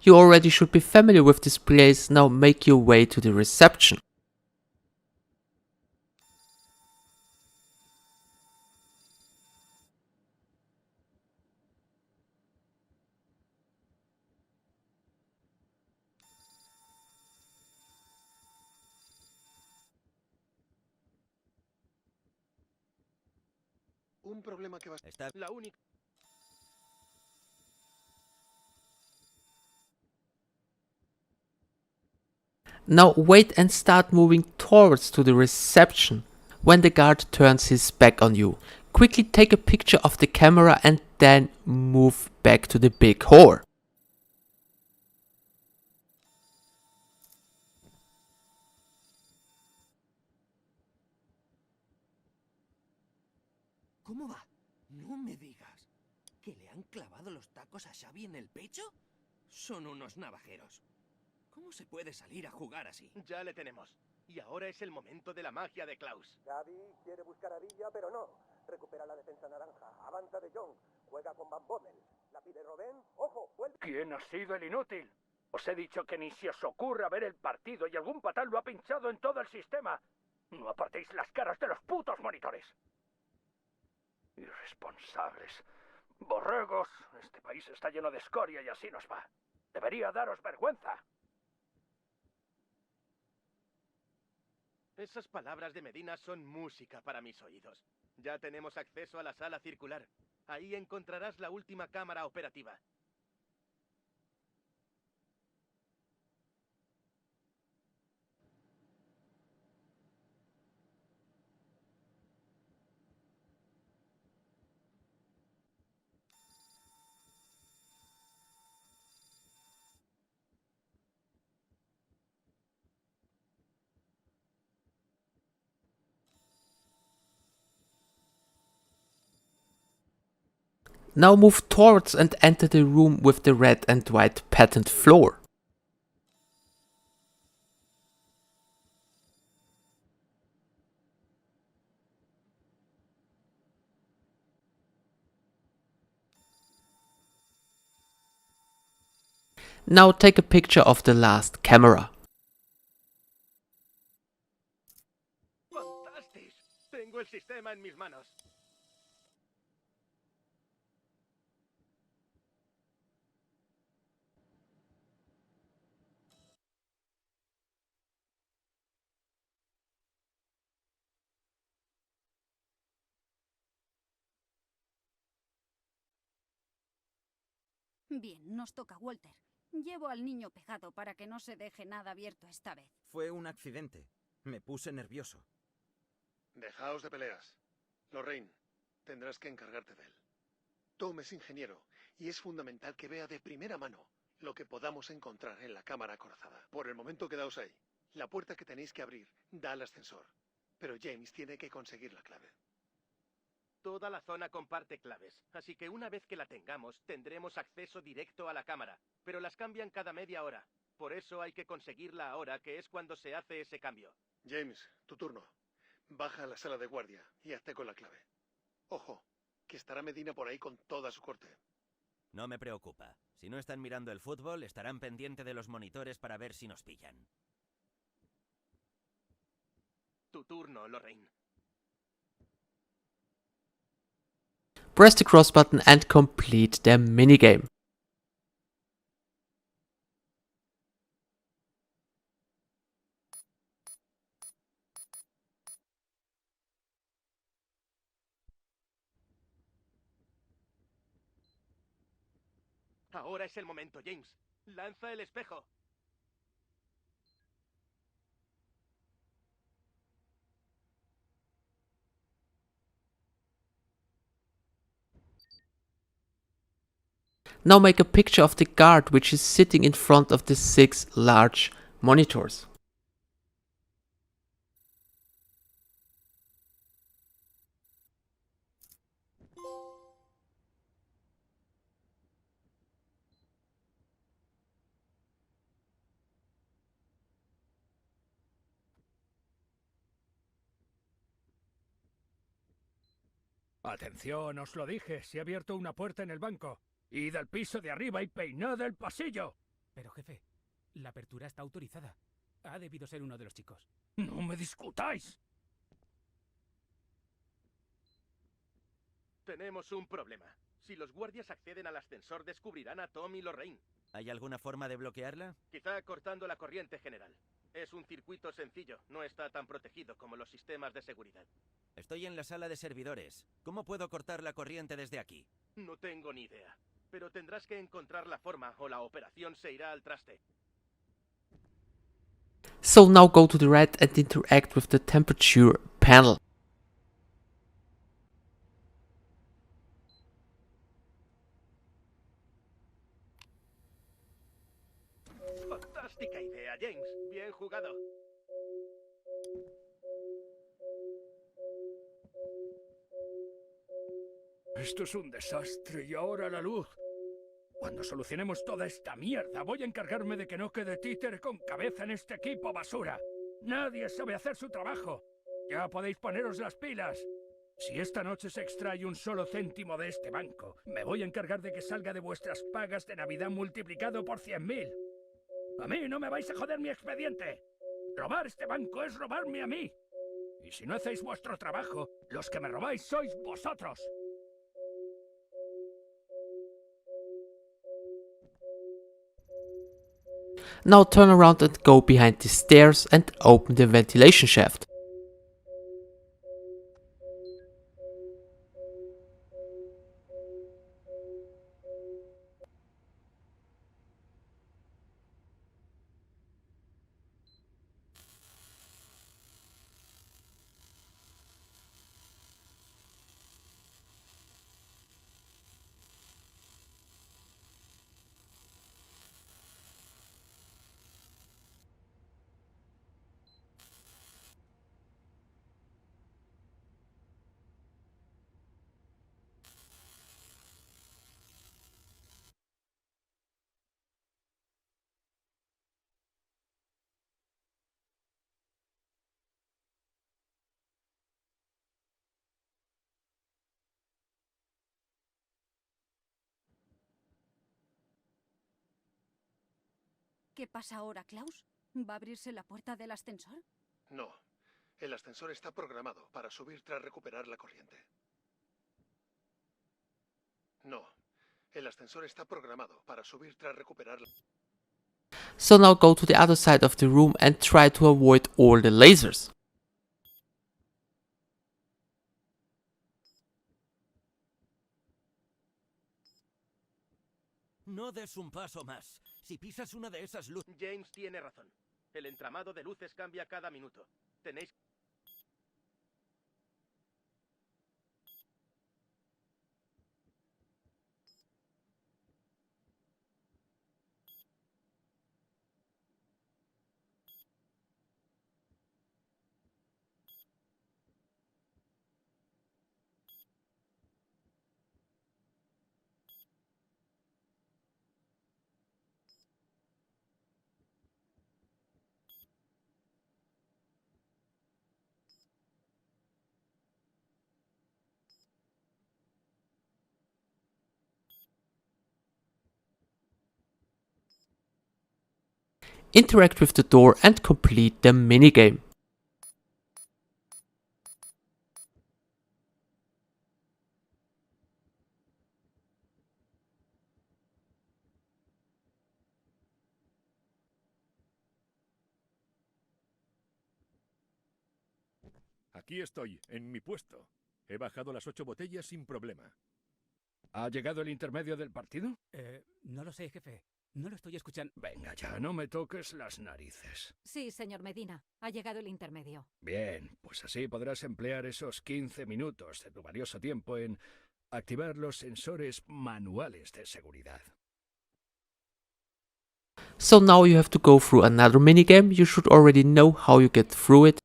You already should be familiar with this place, now make your way to the reception. Un problema que va a... Está La única... Now wait and start moving towards to the reception. When the guard turns his back on you, quickly take a picture of the camera and then move back to the big whore. ¿Cómo va? No me digas. ¿Que le han clavado los tacos a Xavi en el pecho? Son unos navajeros. ¿Cómo se puede salir a jugar así? Ya le tenemos. Y ahora es el momento de la magia de Klaus. Xavi quiere buscar a Villa, pero no. Recupera la defensa naranja. Avanza de Jong. Juega con Van Bommel. La pide Robben. ¡Ojo! ¡Vuelve! ¿Quién ha sido el inútil? Os he dicho que ni se os ocurra ver el partido y algún patán lo ha pinchado en todo el sistema. No apartéis las caras de los putos monitores. Irresponsables. Borregos. Este país está lleno de escoria y así nos va. Debería daros vergüenza. Esas palabras de Medina son música para mis oídos. Ya tenemos acceso a la sala circular. Ahí encontrarás la última cámara operativa. Now move towards and enter the room with the red and white patterned floor. Now take a picture of the last camera. ¡Fantástico! Tengo el sistema en mis manos. Bien, nos toca, Walter. Llevo al niño pegado para que no se deje nada abierto esta vez. Fue un accidente. Me puse nervioso. Dejaos de peleas. Lorraine, tendrás que encargarte de él. Tom es ingeniero y es fundamental que vea de primera mano lo que podamos encontrar en la cámara acorazada. Por el momento quedaos ahí. La puerta que tenéis que abrir da al ascensor, pero James tiene que conseguir la clave. Toda la zona comparte claves, así que una vez que la tengamos, tendremos acceso directo a la cámara, pero las cambian cada media hora. Por eso hay que conseguirla ahora, que es cuando se hace ese cambio. James, tu turno. Baja a la sala de guardia y hazte con la clave. Ojo, que estará Medina por ahí con toda su corte. No me preocupa. Si no están mirando el fútbol, estarán pendientes de los monitores para ver si nos pillan. Tu turno, Lorraine. Press the cross button and complete the minigame. Ahora es el momento, James. Lanza el espejo. Now make a picture of the guard which is sitting in front of the 6 large monitors. Atención, os lo dije, se ha abierto una puerta en el banco. Id al piso de arriba y peinad el pasillo. Pero jefe, la apertura está autorizada. Ha debido ser uno de los chicos. No me discutáis. Tenemos un problema. Si los guardias acceden al ascensor, descubrirán a Tom y Lorraine. ¿Hay alguna forma de bloquearla? Quizá cortando la corriente general. Es un circuito sencillo, no está tan protegido como los sistemas de seguridad. Estoy en la sala de servidores. ¿Cómo puedo cortar la corriente desde aquí? No tengo ni idea. Pero tendrás que encontrar la forma o la operación se irá al traste. So now go to the right and interact with the temperature panel. Fantástica idea, James. Bien jugado. Esto es un desastre y ahora la luz. Cuando solucionemos toda esta mierda, voy a encargarme de que no quede títere con cabeza en este equipo basura. Nadie sabe hacer su trabajo. Ya podéis poneros las pilas. Si esta noche se extrae un solo céntimo de este banco, me voy a encargar de que salga de vuestras pagas de Navidad multiplicado por 100.000. A mí no me vais a joder mi expediente. Robar este banco es robarme a mí. Y si no hacéis vuestro trabajo, los que me robáis sois vosotros. Now turn around and go behind the stairs and open the ventilation shaft. ¿Qué pasa ahora, Klaus? ¿Va a abrirse la puerta del ascensor? No. El ascensor está programado para subir tras recuperar la corriente. No. El ascensor está programado para subir tras recuperar la... So now go to the other side of the room and try to avoid all the lasers. No des un paso más. Si pisas una de esas luces... James tiene razón. El entramado de luces cambia cada minuto. Tenéis... Interact with the door and complete the minigame. Aquí estoy, en mi puesto. He bajado las 8 botellas sin problema. ¿Ha llegado el intermedio del partido? No lo sé, jefe. No lo estoy escuchando. Venga ya, no me toques las narices. Sí, señor Medina. Ha llegado el intermedio. Bien, pues así podrás emplear esos 15 minutos de tu valioso tiempo en activar los sensores manuales de seguridad. So now you have to go through another minigame. You should already know how you get through it.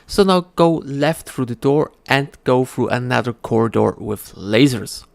So now go left through the door and go through another corridor with lasers.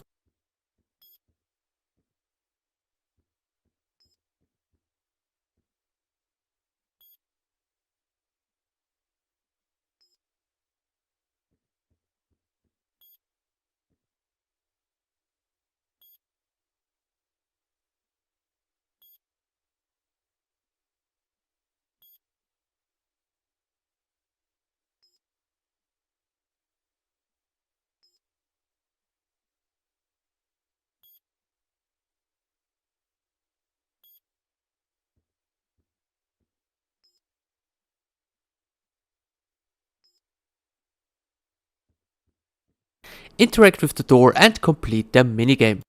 Interact with the door and complete the minigame.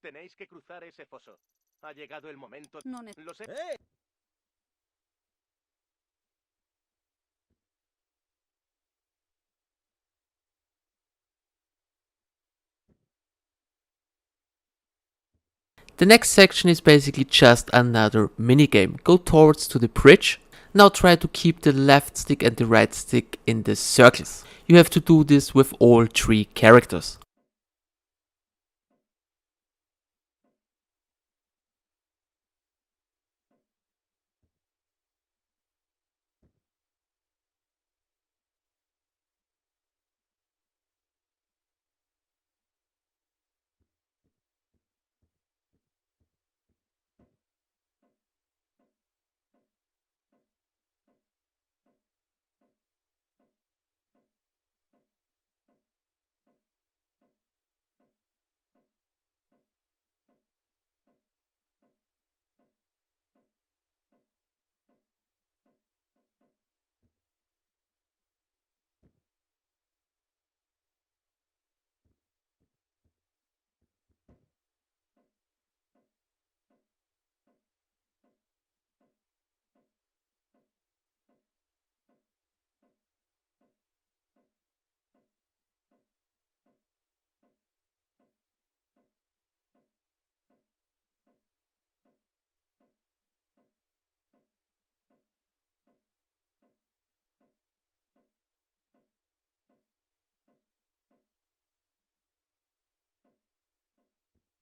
Tenéis que cruzar ese foso. Ha llegado el momento. No Lo sé. The next section is basically just another minigame. Go towards to the bridge. Now try to keep the left stick and the right stick in the circles. You have to do this with all 3 characters.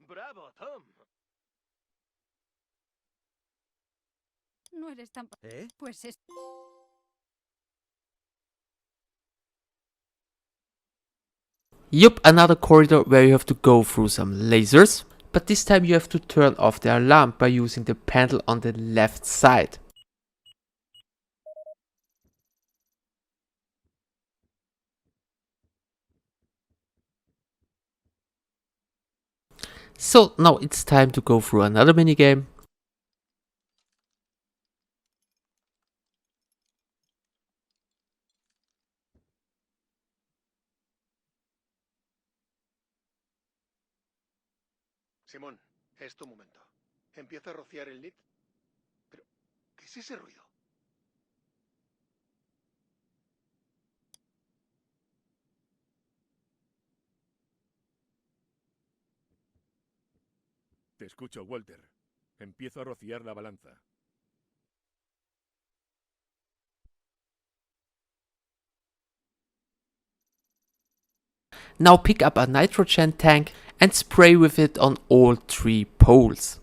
¡Bravo, Tom! No eres tan... Pues es... Yup, another corridor where you have to go through some lasers. But this time you have to turn off the alarm by using the panel on the left side. So now it's time to go through another minigame. Simón, es tu momento. Empieza a rociar el nit. Pero, ¿qué es ese ruido? Te escucho, Walter. Empiezo a rociar la balanza. Now pick up a nitrogen tank and spray with it on all 3 poles.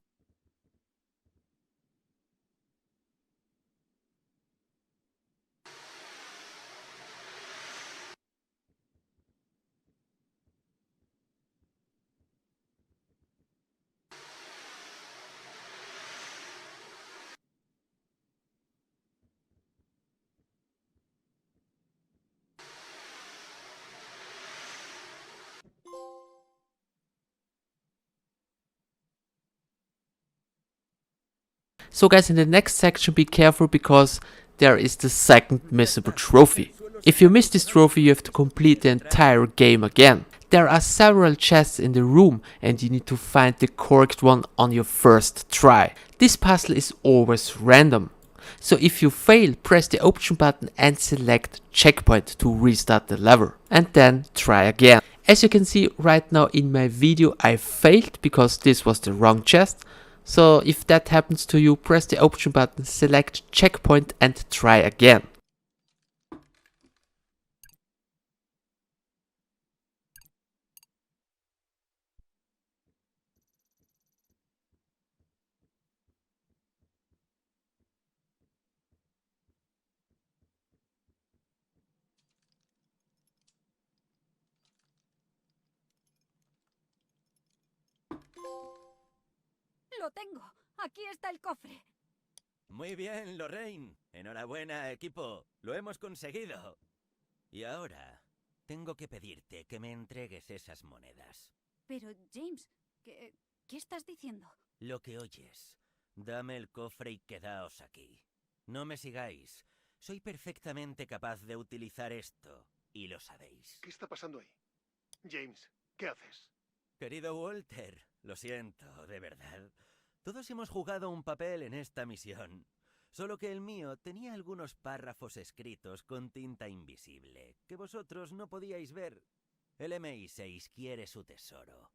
So guys, in the next section be careful because there is the second missable trophy. If you miss this trophy, you have to complete the entire game again. There are several chests in the room and you need to find the correct one on your first try. This puzzle is always random. So if you fail, press the option button and select checkpoint to restart the level. And then try again. As you can see right now in my video, I failed because this was the wrong chest. So if that happens to you, press the option button, select checkpoint and try again. ¡Lo tengo! ¡Aquí está el cofre! Muy bien, Lorraine. Enhorabuena, equipo. Lo hemos conseguido. Y ahora, tengo que pedirte que me entregues esas monedas. Pero, James, ¿qué estás diciendo? Lo que oyes. Dame el cofre y quedaos aquí. No me sigáis. Soy perfectamente capaz de utilizar esto, y lo sabéis. ¿Qué está pasando ahí? James, ¿qué haces? Querido Walter, lo siento, de verdad. Todos hemos jugado un papel en esta misión. Solo que el mío tenía algunos párrafos escritos con tinta invisible, que vosotros no podíais ver. El MI6 quiere su tesoro.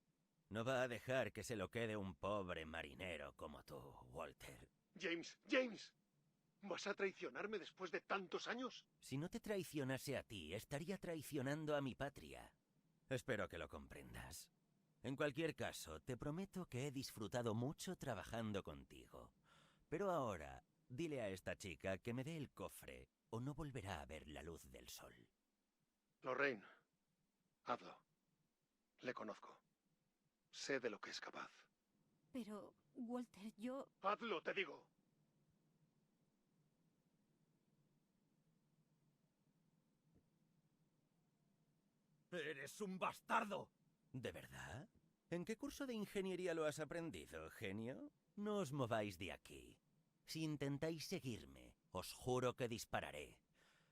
No va a dejar que se lo quede un pobre marinero como tú, Walter. James, James. ¿Vas a traicionarme después de tantos años? Si no te traicionase a ti, estaría traicionando a mi patria. Espero que lo comprendas. En cualquier caso, te prometo que he disfrutado mucho trabajando contigo. Pero ahora, dile a esta chica que me dé el cofre o no volverá a ver la luz del sol. Lorraine, hazlo. Le conozco. Sé de lo que es capaz. Pero, Walter, yo... Hazlo, te digo. ¡Eres un bastardo! ¿De verdad? ¿En qué curso de ingeniería lo has aprendido, genio? No os mováis de aquí. Si intentáis seguirme, os juro que dispararé.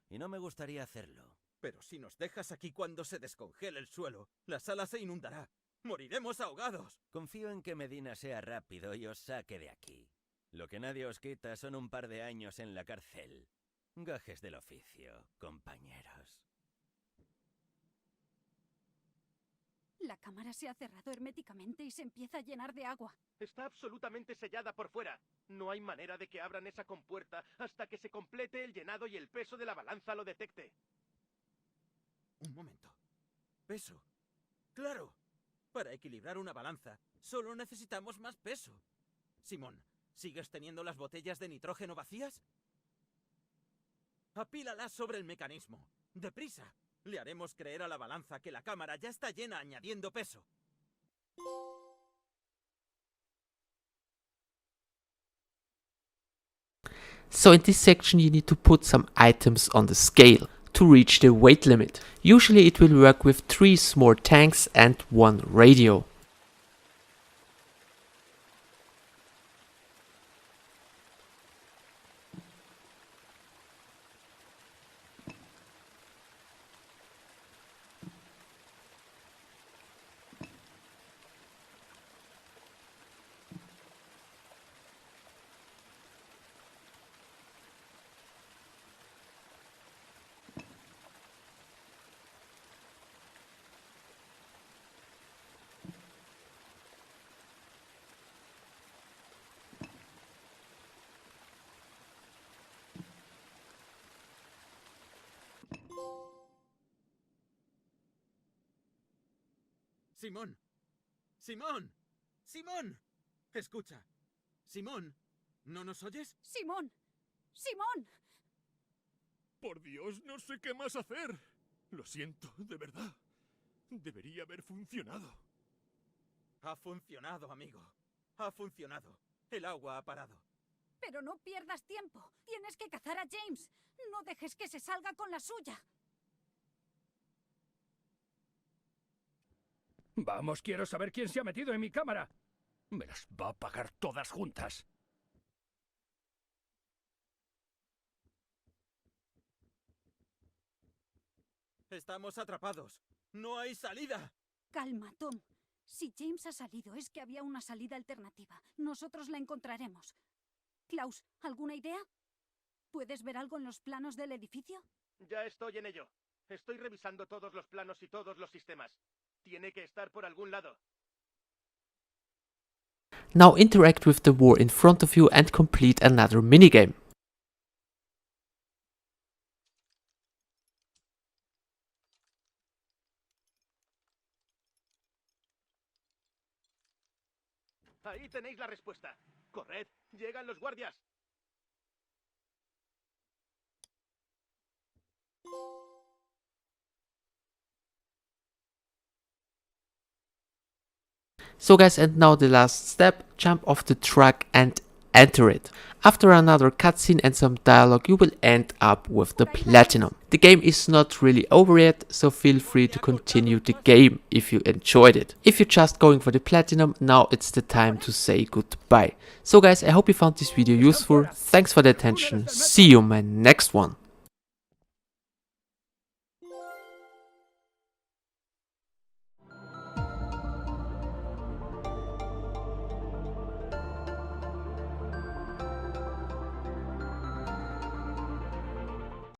Y no me gustaría hacerlo. Pero si nos dejas aquí cuando se descongele el suelo, la sala se inundará. ¡Moriremos ahogados! Confío en que Medina sea rápido y os saque de aquí. Lo que nadie os quita son un par de años en la cárcel. Gajes del oficio, compañeros. La cámara se ha cerrado herméticamente y se empieza a llenar de agua. Está absolutamente sellada por fuera. No hay manera de que abran esa compuerta hasta que se complete el llenado y el peso de la balanza lo detecte. Un momento. Peso. ¡Claro! Para equilibrar una balanza, solo necesitamos más peso. Simón, ¿sigues teniendo las botellas de nitrógeno vacías? Apílalas sobre el mecanismo. ¡Deprisa! Le haremos creer a la balanza que la cámara ya está llena añadiendo peso. So in this section you need to put some items on the scale to reach the weight limit. Usually it will work with 3 small tanks and 1 radio. Simón. Simón. Simón. Escucha. Simón, ¿no nos oyes? Simón. Simón. Por Dios, no sé qué más hacer. Lo siento, de verdad. Debería haber funcionado. Ha funcionado, amigo. Ha funcionado. El agua ha parado. Pero no pierdas tiempo. Tienes que cazar a James. No dejes que se salga con la suya. Vamos, quiero saber quién se ha metido en mi cámara. Me las va a pagar todas juntas. Estamos atrapados. No hay salida. Calma, Tom. Si James ha salido, es que había una salida alternativa. Nosotros la encontraremos. Klaus, ¿alguna idea? ¿Puedes ver algo en los planos del edificio? Ya estoy en ello. Estoy revisando todos los planos y todos los sistemas. Tiene que estar por algún lado. Now interact with the war in front of you and complete another minigame. Ahí tenéis la respuesta. ¡Corred! ¡Llegan los guardias! So guys, and now the last step, jump off the truck and enter it. After another cutscene and some dialogue, you will end up with the platinum. The game is not really over yet, so feel free to continue the game if you enjoyed it. If you're just going for the platinum, now it's the time to say goodbye. So guys, I hope you found this video useful. Thanks for the attention. See you in my next one.